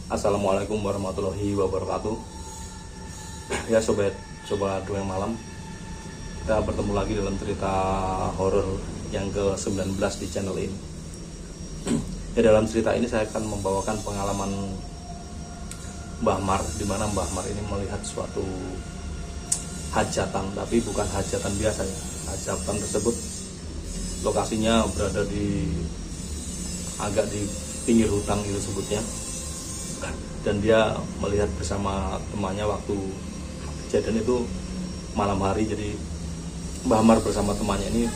Assalamualaikum warahmatullahi wabarakatuh. Ya sobat Dongeng Malam, kita bertemu lagi dalam cerita horor yang ke-19 di channel ini. Ya, dalam cerita ini saya akan membawakan pengalaman Mbah Mar, di mana Mbah Mar ini melihat suatu hajatan, tapi bukan hajatan biasa ya. Hajatan tersebut lokasinya berada agak di pinggir hutan gitu sebutnya. Dan dia melihat bersama temannya waktu kejadian itu malam hari. Jadi Mbah Mar bersama temannya ini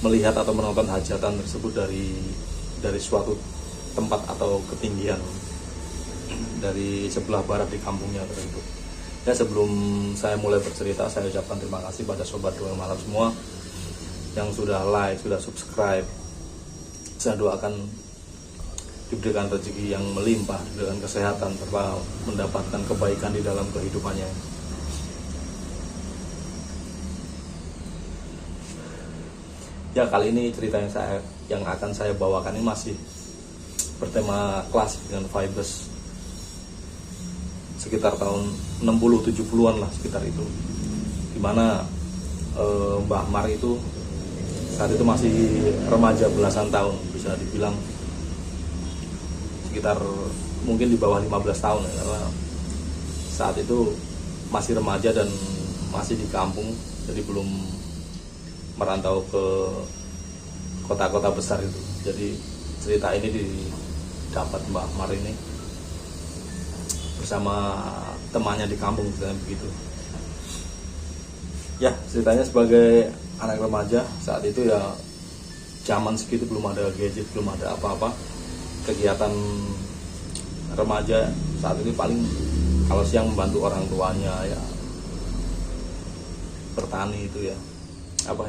melihat atau menonton hajatan tersebut dari suatu tempat atau ketinggian dari sebelah barat di kampungnya tersebut. Ya, sebelum saya mulai bercerita, saya ucapkan terima kasih pada sobat Dongeng Malam semua yang sudah like, sudah subscribe. Saya doakan diberikan rezeki yang melimpah, diberikan kesehatan, serta mendapatkan kebaikan di dalam kehidupannya. Ya, kali ini cerita yang akan saya bawakan ini masih bertema klasik dengan vibes sekitar tahun 60-70-an lah, sekitar itu, dimana Mbah Mar itu saat itu masih remaja belasan tahun, bisa dibilang sekitar mungkin di bawah 15 tahun ya, karena saat itu masih remaja dan masih di kampung, jadi belum merantau ke kota-kota besar itu. Jadi cerita ini didapat Mbah Mar ini bersama temannya di kampung, misalnya begitu. Ya, ceritanya sebagai anak remaja saat itu ya, zaman segitu belum ada gadget, belum ada apa-apa. Kegiatan remaja saat ini paling kalau siang membantu orang tuanya ya, bertani itu ya,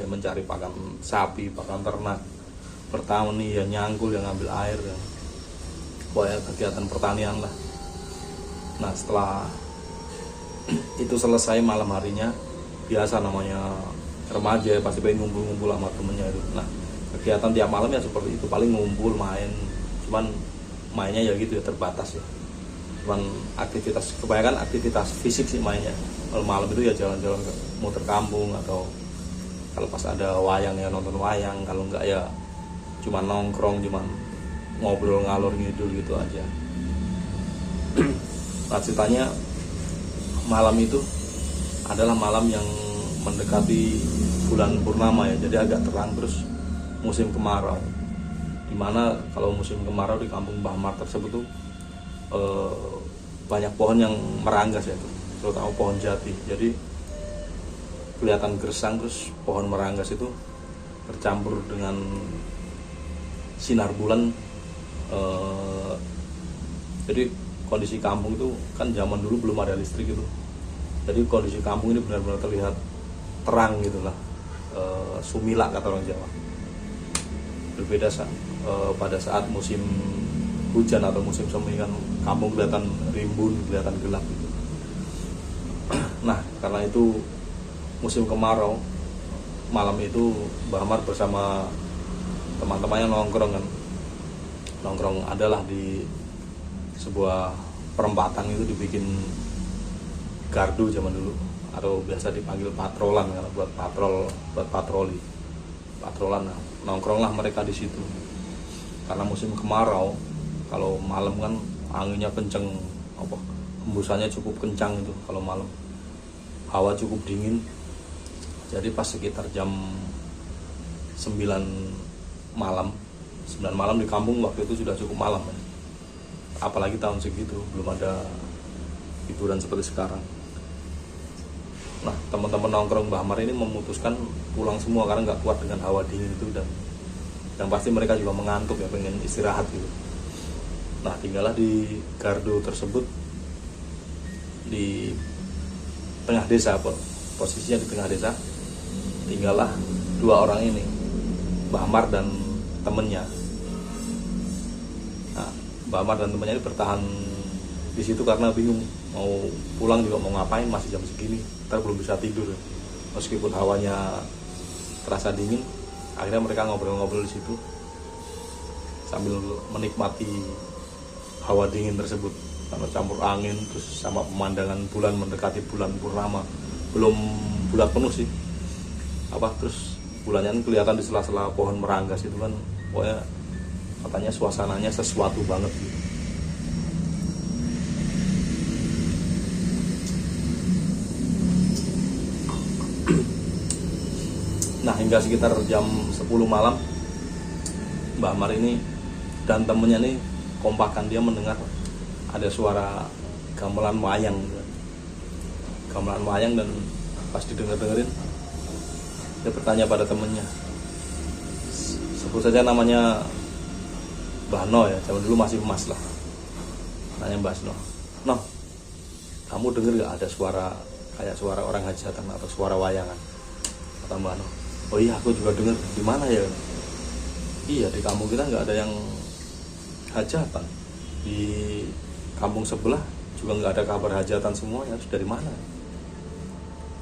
mencari pakan sapi, pakan ternak, bertani ya, nyangkul, yang ngambil air ya, pokoknya kegiatan pertanian lah. Nah, setelah itu selesai malam harinya, biasa namanya remaja ya, pasti pengen ngumpul-ngumpul sama temennya itu. Nah, kegiatan tiap malam ya seperti itu, paling ngumpul main, cuman mainnya ya gitu ya, terbatas ya, cuman aktivitas, kebanyakan aktivitas fisik sih mainnya. Kalau malam itu ya jalan-jalan ke muter kampung, atau kalau pas ada wayang ya nonton wayang, kalau enggak ya cuman nongkrong, cuman ngobrol ngalor ngidul gitu aja. Nah, ceritanya malam itu adalah malam yang mendekati bulan purnama ya, jadi agak terang, terus musim kemarau, dimana kalau musim kemarau di kampung Mbah Mar tersebut tuh banyak pohon yang meranggas ya, terutama pohon jati. Jadi kelihatan gersang, terus pohon meranggas itu tercampur dengan sinar bulan. Jadi kondisi kampung itu kan zaman dulu belum ada listrik gitu, jadi kondisi kampung ini benar-benar terlihat terang gitulah, sumilak kata orang Jawa. Berbeda pada saat musim hujan atau musim semi kan kampung kelihatan rimbun, kelihatan gelap gitu. Nah, karena itu musim kemarau, malam itu Mbah Mar bersama teman-temannya nongkrong adalah di sebuah perempatan itu, dibikin gardu zaman dulu, atau biasa dipanggil patrolan karena buat patrolan. Nah, nongkronglah mereka di situ. Karena musim kemarau, kalau malam kan anginnya kenceng, hembusannya cukup kencang itu kalau malam. Hawa cukup dingin. Jadi pas sekitar jam 9 malam di kampung waktu itu sudah cukup malam ya. Apalagi tahun segitu belum ada hiburan seperti sekarang. Nah, teman-teman nongkrong Mbah Mar ini memutuskan pulang semua karena nggak kuat dengan hawa dingin itu, dan yang pasti mereka juga mengantuk ya, pengen istirahat gitu. Nah, tinggallah di gardu tersebut di tengah desa, posisinya di tengah desa. Tinggallah dua orang ini, Mbah Amar dan temennya. Nah, Mbah Amar dan temennya ini bertahan di situ karena bingung mau pulang juga mau ngapain, masih jam segini, ntar belum bisa tidur. Meskipun hawanya terasa dingin, akhirnya mereka ngobrol-ngobrol di situ sambil menikmati hawa dingin tersebut karena campur angin, terus sama pemandangan bulan mendekati bulan purnama, belum bulan penuh sih, terus bulannya kelihatan di sela-sela pohon meranggas itu kan, pokoknya katanya suasananya sesuatu banget gitu. Nah, hingga sekitar jam 10 malam Mbah Amar ini dan temennya nih kompakan, dia mendengar ada suara gamelan wayang. Gamelan wayang, dan pas didengar-dengerin dia bertanya pada temennya, sebut saja namanya Mbah No ya, zaman dulu masih Mas lah, nanya Mbah No, "No, kamu denger gak ada suara kayak suara orang hajatan atau suara wayangan?" Kata Mbah No, "Oh iya, aku juga denger." "Di mana ya?" "Iya, di kampung kita nggak ada yang hajatan, di kampung sebelah juga nggak ada kabar hajatan semuanya. Terus dari mana?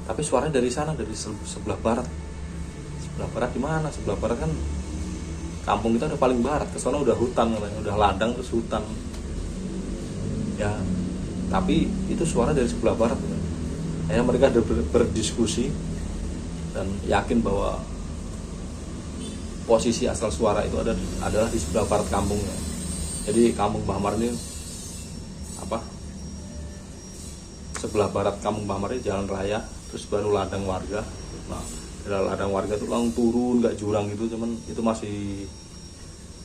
Tapi suaranya dari sana, dari sebelah barat." "Sebelah barat di mana?" "Sebelah barat kan kampung kita udah paling barat, ke sana udah hutan, udah ladang terus hutan." "Ya, tapi itu suara dari sebelah barat." Akhirnya mereka berdiskusi dan yakin bahwa posisi asal suara itu adalah di sebelah barat kampungnya. Jadi kampung Mbah Amar ini sebelah barat kampung Mbah Amar ini jalan raya, terus baru ladang warga. Nah, dari ladang warga itu langsung turun, nggak jurang gitu, cuman itu masih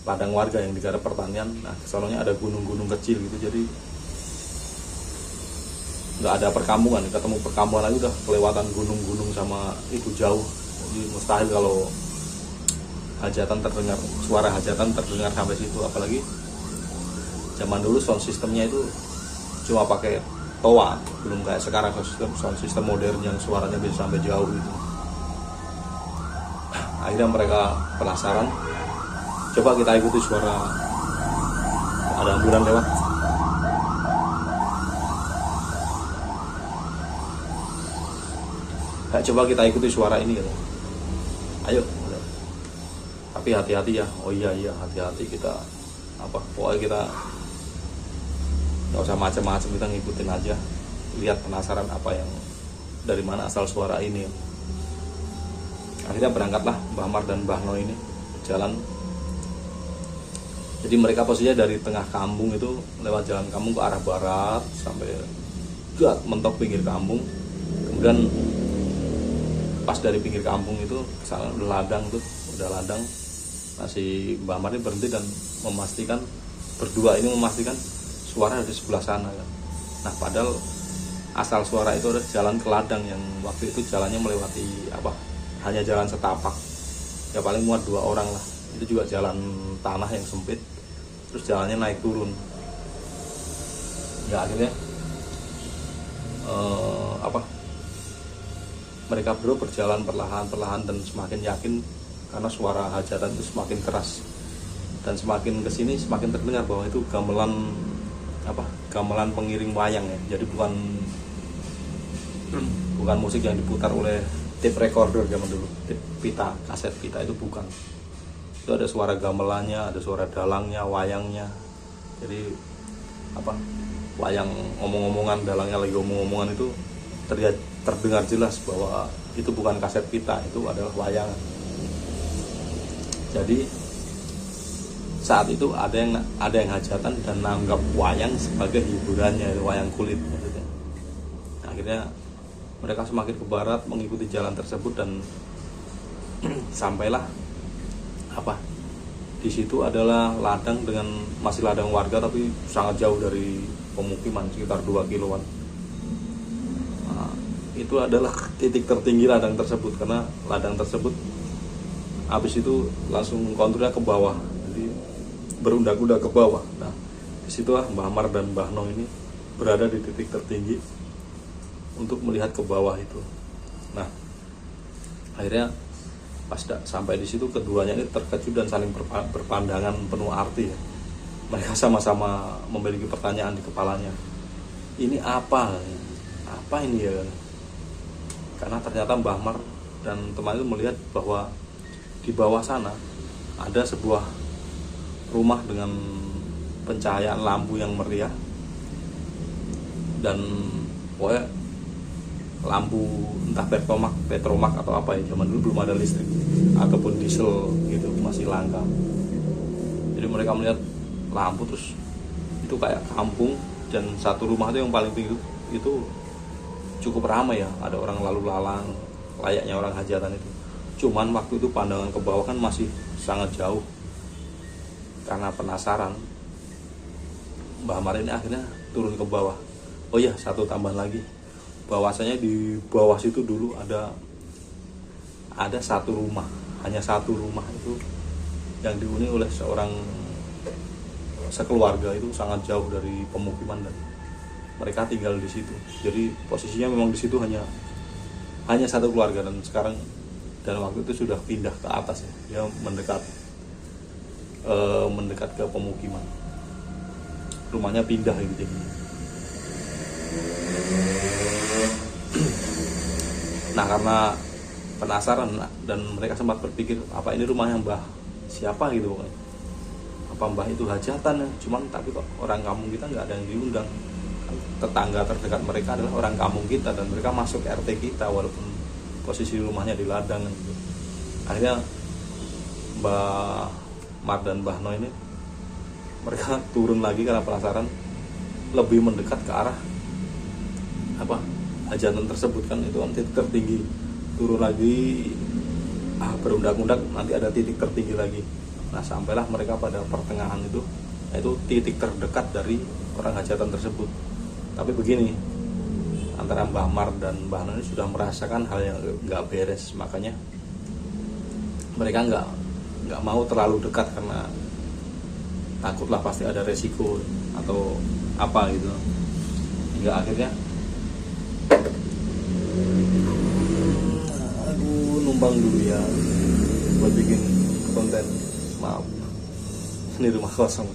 ladang warga yang digarap pertanian. Nah, kesononya ada gunung-gunung kecil gitu, jadi nggak ada perkampungan. Ketemu perkampungan lagi udah kelewatan gunung-gunung sama itu jauh. Jadi mustahil kalau hajatan terdengar, suara hajatan terdengar sampai situ. Apalagi zaman dulu sound systemnya itu cuma pakai toa, belum kayak sekarang sound system modern yang suaranya bisa sampai jauh itu. Akhirnya mereka penasaran, coba kita ikuti suara, ada ambulan lewat. Coba kita ikuti suara ini gitu. Ayo. Tapi hati-hati ya. "Oh iya, hati-hati, kita pokoknya kita nggak usah macam-macam, kita ngikutin aja, lihat, penasaran apa yang dari mana asal suara ini." Akhirnya berangkatlah Mbah Amar dan Mbah No ini jalan. Jadi mereka posisinya dari tengah kampung itu lewat jalan kampung ke arah barat sampai mentok pinggir kampung. Kemudian pas dari pinggir kampung itu kesana udah ladang. Nah, si Mbah Amar ini berhenti dan berdua ini memastikan suara dari sebelah sana kan. Nah, padahal asal suara itu ada jalan ke ladang yang waktu itu jalannya melewati hanya jalan setapak, ya paling muat 2 orang lah. Itu juga jalan tanah yang sempit, terus jalannya naik turun. Ya akhirnya mereka berdua berjalan perlahan dan semakin yakin karena suara hajatan itu semakin keras, dan semakin kesini semakin terdengar bahwa itu gamelan pengiring wayang ya. Jadi bukan musik yang diputar oleh tape recorder zaman dulu, kaset pita itu bukan. Itu ada suara gamelannya, ada suara dalangnya, wayangnya. Jadi wayang omong-omongan, dalangnya lagi omong-omongan itu terdengar jelas bahwa itu bukan kaset pita, itu adalah wayangan. Jadi saat itu ada yang hajatan dan nanggap wayang sebagai hiburannya, wayang kulit maksudnya. Akhirnya mereka semakin ke barat mengikuti jalan tersebut dan sampailah di situ adalah ladang masih ladang warga tapi sangat jauh dari pemukiman, sekitar 2 kiloan. Nah, itu adalah titik tertinggi ladang tersebut karena ladang tersebut habis itu langsung konturnya ke bawah, jadi berundak-undak ke bawah. Nah, disitulah Mbah Amar dan Mbah No ini berada di titik tertinggi untuk melihat ke bawah itu. Nah akhirnya pas sampai di situ keduanya ini terkejut dan saling berpandangan penuh arti ya. Mereka sama-sama memiliki pertanyaan di kepalanya, ini apa ini ya, karena ternyata Mbah Mar dan teman itu melihat bahwa di bawah sana ada sebuah rumah dengan pencahayaan lampu yang meriah, dan pokoknya lampu entah petromak atau apa ya, zaman dulu belum ada listrik ataupun diesel gitu, masih langka. Jadi mereka melihat lampu, terus itu kayak kampung, dan satu rumah itu yang paling tinggi itu cukup ramai ya, ada orang lalu lalang layaknya orang hajatan itu. Cuman waktu itu pandangan ke bawah kan masih sangat jauh. Karena penasaran, Mbah Mar ini akhirnya turun ke bawah. Oh iya, satu tambahan lagi, bahwasanya di bawah situ dulu ada satu rumah, hanya satu rumah itu yang dihuni oleh sekeluarga, itu sangat jauh dari pemukiman dan mereka tinggal di situ. Jadi posisinya memang di situ hanya satu keluarga, dan sekarang dan waktu itu sudah pindah ke atas ya, dia mendekat ke pemukiman, rumahnya pindah gitu. Nah karena penasaran dan mereka sempat berpikir, apa ini rumahnya Mbah siapa gitu pokoknya, apa Mbah itu hajatan ya, cuman tapi kok orang kampung kita nggak ada yang diundang. Tetangga terdekat mereka adalah orang kampung kita, dan mereka masuk RT kita walaupun posisi rumahnya di ladang gitu. Akhirnya Mbah Mar dan Mbah No ini mereka turun lagi karena penasaran, lebih mendekat ke arah hajatan tersebut, kan itu kan titik tertinggi. Turun lagi berundak-undak, nanti ada titik tertinggi lagi. Nah sampailah mereka pada pertengahan itu, yaitu titik terdekat dari orang hajatan tersebut. Tapi begini, antara Mbah Mar dan Mbah No ini sudah merasakan hal yang nggak beres, makanya mereka nggak mau terlalu dekat karena takutlah pasti ada resiko atau apa gitu. Hingga akhirnya numpang dulu ya buat bikin konten, maaf ini rumah kosong.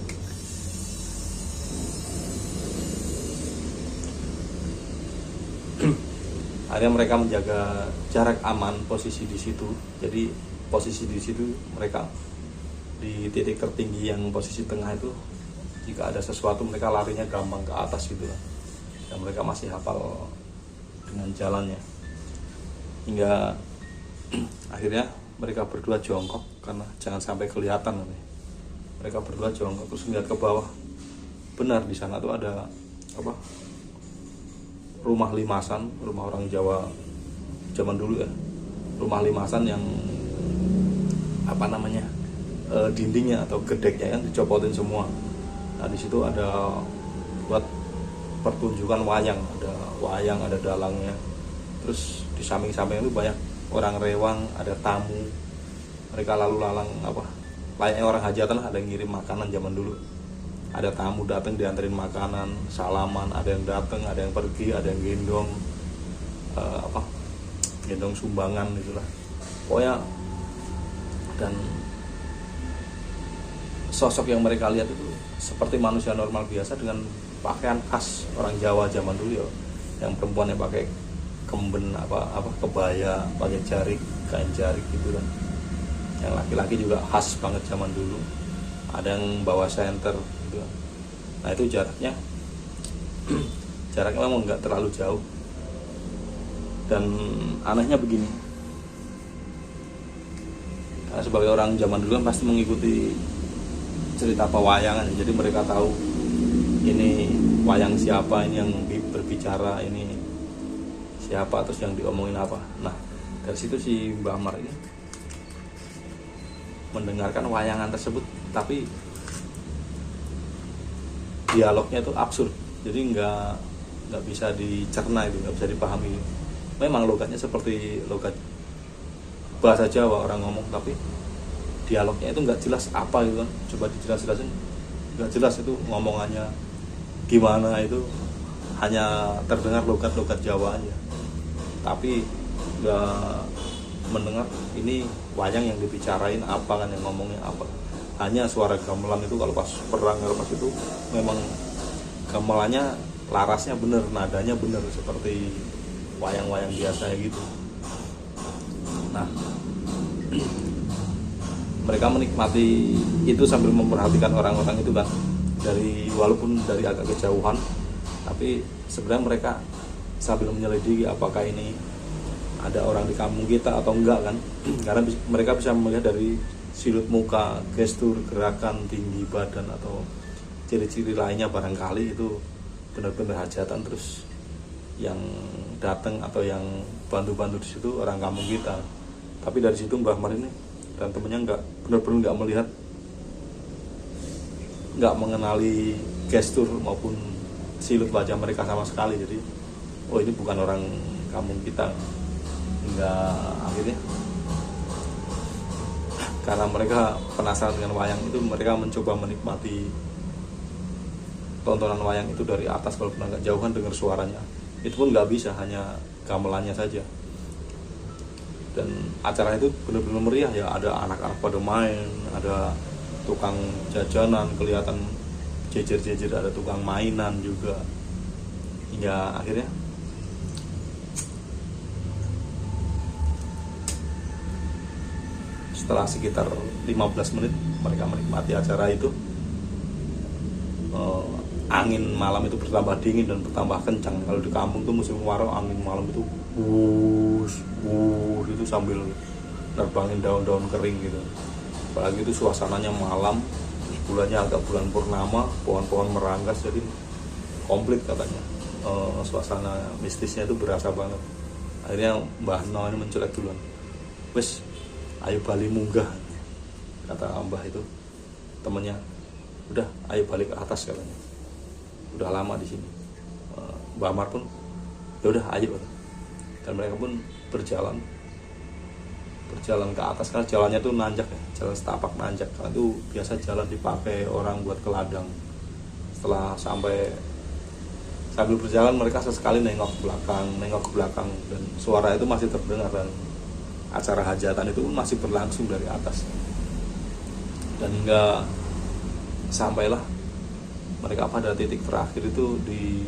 Akhirnya mereka menjaga jarak aman posisi di situ. Jadi posisi di situ mereka di titik tertinggi yang posisi tengah itu, jika ada sesuatu mereka larinya gampang ke atas gitu lah. Dan mereka masih hafal dengan jalannya. Hingga akhirnya mereka berdua jongkok karena jangan sampai kelihatan. Mereka berdua jongkok terus melihat ke bawah. Benar di sana tuh ada rumah limasan, rumah orang Jawa zaman dulu ya, rumah limasan yang dindingnya atau gedeknya kan dicopotin semua. Nah di situ ada buat pertunjukan wayang, ada dalangnya. Terus di samping-samping itu banyak orang rewang, ada tamu, mereka lalu lalang layaknya orang hajatan lah, ada yang ngirim makanan zaman dulu. Ada tamu datang dianterin makanan, salaman, ada yang datang, ada yang pergi, ada yang gendong sumbangan itulah. Pokoknya, dan sosok yang mereka lihat itu seperti manusia normal biasa dengan pakaian khas orang Jawa zaman dulu ya. Yang perempuannya pakai kemben kebaya, pakai kain jarik gitu kan. Yang laki-laki juga khas banget zaman dulu. Ada yang bawa senter gitu. Nah itu jaraknya memang nggak terlalu jauh. Dan anehnya begini, karena sebagai orang zaman dulu kan pasti mengikuti cerita pewayangan, jadi mereka tahu ini wayang siapa, ini yang berbicara ini siapa, terus yang diomongin apa. Nah dari situ si Mbah Mar ini mendengarkan wayangan tersebut, tapi dialognya itu absurd, jadi nggak bisa dicerna, itu nggak bisa dipahami. Memang logatnya seperti logat bahasa Jawa orang ngomong, tapi dialognya itu nggak jelas apa gitu kan. Coba dijelas-jelasin, nggak jelas itu ngomongannya gimana, itu hanya terdengar logat-logat Jawa aja. Tapi nggak mendengar ini wayang yang dibicarain apa kan, yang ngomongnya apa. Hanya suara gamelan itu kalau pas perang pas itu memang gamelannya larasnya bener, nadanya bener seperti wayang-wayang biasa gitu. Nah, mereka menikmati itu sambil memperhatikan orang-orang itu kan, walaupun dari agak kejauhan, tapi sebenarnya mereka sambil menyelidiki apakah ini ada orang di kampung kita atau enggak kan. Karena mereka bisa melihat dari silut muka, gestur, gerakan, tinggi badan atau ciri-ciri lainnya barangkali itu benar-benar hajatan, terus yang datang atau yang bantu-bantu di situ orang kampung kita. Tapi dari situ Mbah Mar ini dan temennya benar-benar nggak melihat, nggak mengenali gestur maupun silut wajah mereka sama sekali. Jadi oh ini bukan orang kampung kita. Hingga akhirnya karena mereka penasaran dengan wayang itu, mereka mencoba menikmati tontonan wayang itu dari atas walaupun agak jauhan dengar suaranya. Itu pun nggak bisa, hanya gamelannya saja. Dan acara itu benar-benar meriah ya, ada anak-anak pada main, ada tukang jajanan kelihatan jejer-jejer, ada tukang mainan juga. Hingga akhirnya setelah sekitar 15 menit mereka menikmati acara itu, angin malam itu bertambah dingin dan bertambah kencang. Kalau di kampung tuh musim kemarau angin malam itu itu sambil nerbangin daun-daun kering gitu. Apalagi itu suasananya malam, bulannya agak bulan purnama, pohon-pohon meranggas, jadi komplit katanya. Suasana mistisnya itu berasa banget. Akhirnya Mbah No ini mencolek duluan, wes ayo balik munggah, kata Mbah itu temennya. Udah ayo balik ke atas katanya, udah lama di sini. Mbah Mar pun ya udah ayo, dan mereka pun berjalan ke atas karena jalannya tuh nanjak ya, jalan setapak nanjak, karena itu biasa jalan dipakai orang buat ke ladang. Setelah sampai, sambil berjalan mereka sesekali nengok ke belakang dan suara itu masih terdengar, dan acara hajatan itu masih berlangsung dari atas. Dan hingga sampailah mereka pada titik terakhir itu di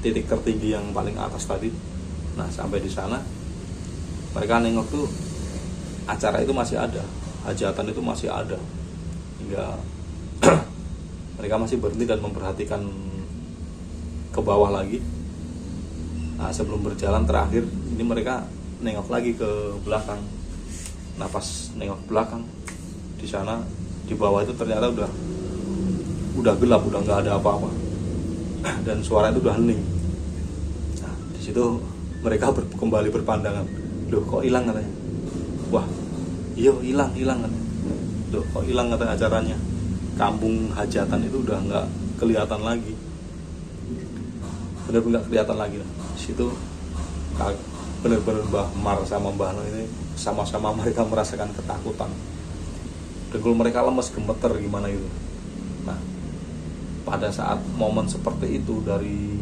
titik tertinggi yang paling atas tadi. Nah, sampai di sana mereka nengok tuh acara itu masih ada, hajatan itu masih ada. Hingga mereka masih berhenti dan memperhatikan ke bawah lagi. Nah, sebelum berjalan terakhir ini mereka nengok lagi ke belakang. Nah, pas nengok ke belakang, di sana di bawah itu ternyata udah gelap, udah nggak ada apa-apa, dan suara itu udah hening. Nah, di situ mereka kembali berpandangan. Loh, kok hilang katanya. Wah, iya hilang katanya. Loh, kok hilang katanya acaranya. Kampung hajatan itu udah nggak kelihatan lagi, bener-bener nggak kelihatan lagi. Di situ bener-bener Mbah Mar sama Mbah No ini sama-sama mereka merasakan ketakutan. Dengkul mereka lemes, gemeter gimana itu. Nah, pada saat momen seperti itu, dari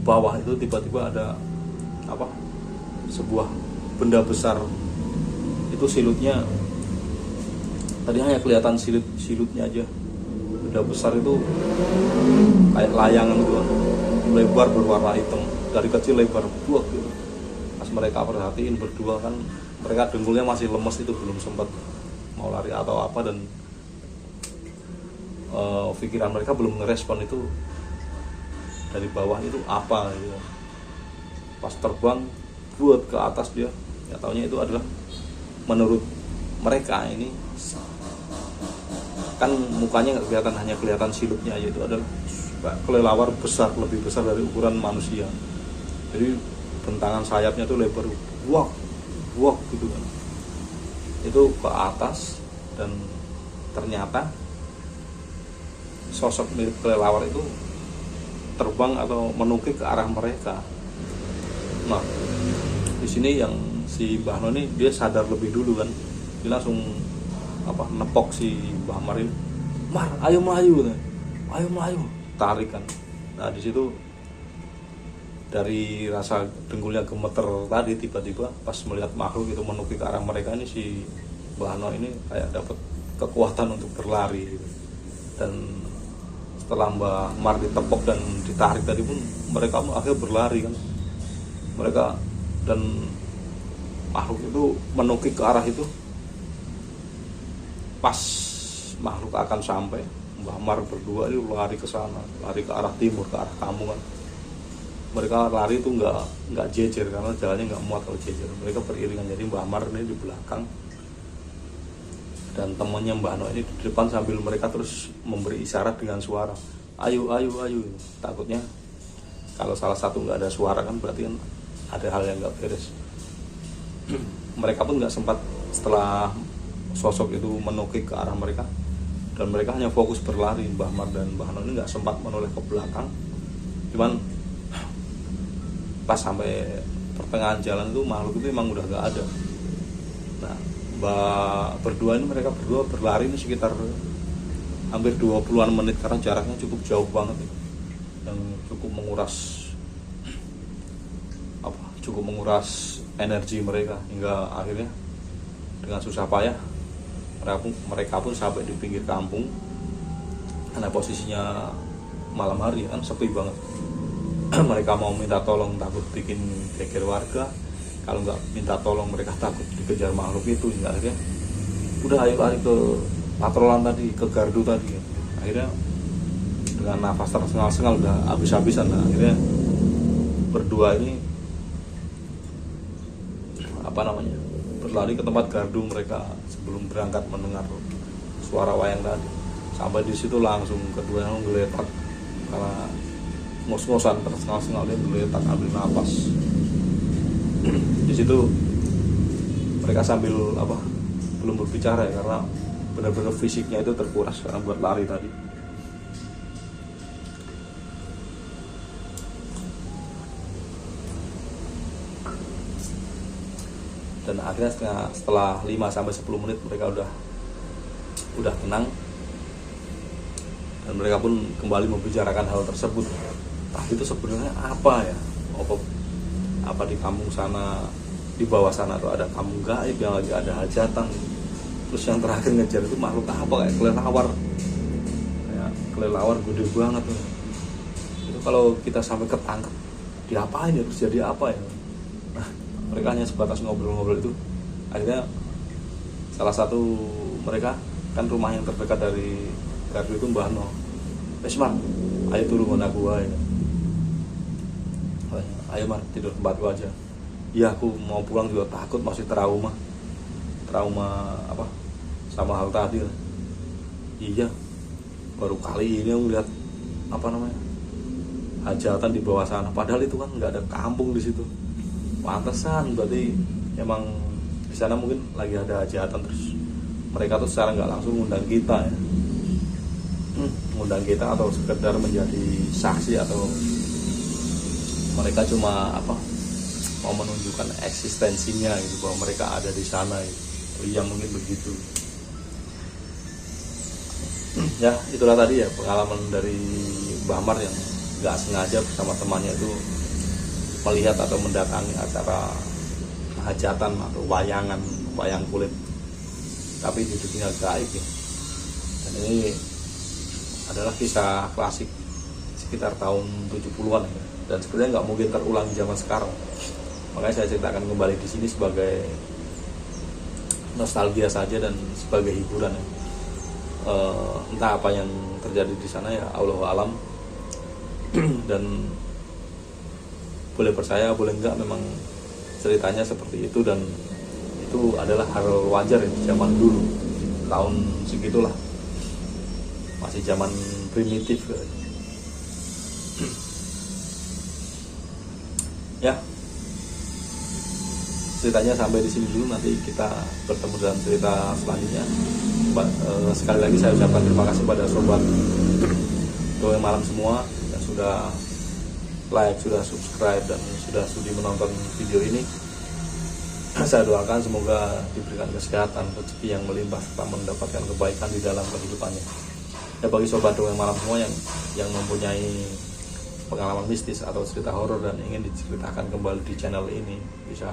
bawah itu tiba-tiba ada sebuah benda besar. Itu silutnya tadi hanya kelihatan silutnya aja. Benda besar itu kayak layangan gitu, lebar berwarna hitam, dari kecil lebar buah gitu. Pas mereka perhatiin berdua kan, mereka dengkulnya masih lemes, itu belum sempat mau lari atau apa, dan pikiran mereka belum ngerespon itu dari bawah itu apa gitu. Pas terbang buat ke atas dia, ya taunya itu adalah, menurut mereka ini kan mukanya nggak kelihatan, hanya kelihatan silutnya aja, itu adalah kelelawar besar, lebih besar dari ukuran manusia. Jadi bentangan sayapnya tuh lebar buak gitu kan. Itu ke atas, dan ternyata sosok mirip kelelawar itu terbang atau menukik ke arah mereka. Nah, di sini yang si Mbah No ini dia sadar lebih dulu kan, dia langsung nepok si Mbah Mar ini, Mar, ayo melayu, tarik kan. Nah, di situ dari rasa dengkulnya gemeter tadi, tiba-tiba pas melihat makhluk itu menuju ke arah mereka, ini si Mbah Ano ini kayak dapat kekuatan untuk berlari gitu. Dan setelah Mbah Mar ditepok dan ditarik tadi pun mereka akhirnya berlari kan, mereka, dan makhluk itu menuju ke arah itu. Pas makhluk akan sampai, Mbah Mar berdua itu lari ke sana, lari ke arah timur, ke arah kampung kan. Mereka lari itu nggak jejer karena jalannya nggak muat kalau jejer. Mereka beriringan, jadi Mbah Mar ini di belakang dan temannya Mbah Ano ini di depan sambil mereka terus memberi isyarat dengan suara, ayo ayo ayo. Takutnya kalau salah satu nggak ada suara kan berarti kan ada hal yang nggak beres. Mereka pun nggak sempat, setelah sosok itu menukik ke arah mereka dan mereka hanya fokus berlari, Mbah Mar dan Mbah Ano ini nggak sempat menoleh ke belakang. Cuman pas sampai pertengahan jalan itu makhluk itu emang udah gak ada. Nah, berdua ini, mereka berdua berlari ini sekitar hampir 20-an menit karena jaraknya cukup jauh banget itu. Yang cukup menguras energi mereka, hingga akhirnya dengan susah payah mereka pun sampai di pinggir kampung. Karena posisinya malam hari kan sepi banget. Mereka mau minta tolong takut bikin geger warga, kalau nggak minta tolong mereka takut dikejar makhluk itu. Hingga akhirnya udah ayo lari ke patrolan tadi, ke gardu tadi. Akhirnya dengan nafas tersengal-sengal udah habis-habisan. Nah, akhirnya berdua ini berlari ke tempat gardu mereka sebelum berangkat mendengar suara wayang tadi. Sampai di situ langsung keduanya ngeletak karena ngos-ngosan, tersengal-sengal, dia ngeletak ambil napas. Di situ mereka sambil belum berbicara ya, karena benar-benar fisiknya itu terkuras karena buat lari tadi. Dan akhirnya setelah 5-10 menit mereka udah tenang, dan mereka pun kembali membicarakan hal tersebut. Tapi itu sebenarnya apa ya? Apa di kampung sana, di bawah sana tuh ada kampung gaib yang lagi ada hajatan. Terus yang terakhir ngejar itu makhluk apa, kayak kelelawar gede banget tuh. Itu kalau kita sampai ketangkep, diapain ya, terus jadi apa ya? Nah, mereka hanya sebatas ngobrol-ngobrol itu. Akhirnya salah satu mereka, kan rumah yang terdekat dari gardu itu Mbah Ano, Mar, ayo turun aku aja. Ayo Mar, tidur tempatku aja. Iya, aku mau pulang juga takut, masih trauma sama hal tadi. Iya, baru kali ini aku lihat hajatan di bawah sana, padahal itu kan nggak ada kampung di situ. Pantesan berarti emang di sana mungkin lagi ada hajatan, terus mereka tuh secara nggak langsung ngundang kita ya, ngundang kita atau sekedar menjadi saksi, atau mereka cuma mau menunjukkan eksistensinya gitu, bahwa mereka ada di sana gitu. Iya, mungkin begitu. Ya, itulah tadi ya pengalaman dari Mbah Mar yang nggak sengaja bersama temannya itu melihat atau mendatangi acara hajatan atau wayang kulit, tapi di dunia gaib ya. Dan ini adalah kisah klasik sekitar tahun 70-an ya. Dan sebenarnya nggak mungkin terulang di zaman sekarang. Makanya saya ceritakan kembali di sini sebagai nostalgia saja dan sebagai hiburan ya. Entah apa yang terjadi di sana ya, Allahu alam. Dan boleh percaya boleh enggak, memang ceritanya seperti itu, dan itu adalah hal wajar ya zaman dulu, tahun segitulah, masih zaman primitif ya. Ceritanya sampai di sini dulu, nanti kita bertemu dalam cerita selanjutnya. Sekali lagi saya ucapkan terima kasih pada sobat Doa Malam semua yang sudah like, sudah subscribe, dan sudah sudi menonton video ini. Saya doakan semoga diberikan kesehatan, rezeki yang melimpah, serta mendapatkan kebaikan di dalam kehidupannya. Ya, bagi sobat Doa Malam semua yang mempunyai pengalaman mistis atau cerita horor dan ingin diceritakan kembali di channel ini, bisa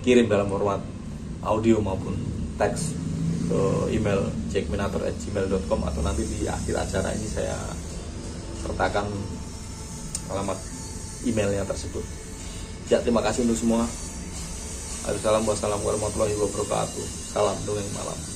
kirim dalam format audio maupun teks ke email jackminator@gmail.com, atau nanti di akhir acara ini saya sertakan alamat emailnya tersebut. Ya, terima kasih untuk semua. Assalamualaikum warahmatullahi wabarakatuh. Salam dongeng malam.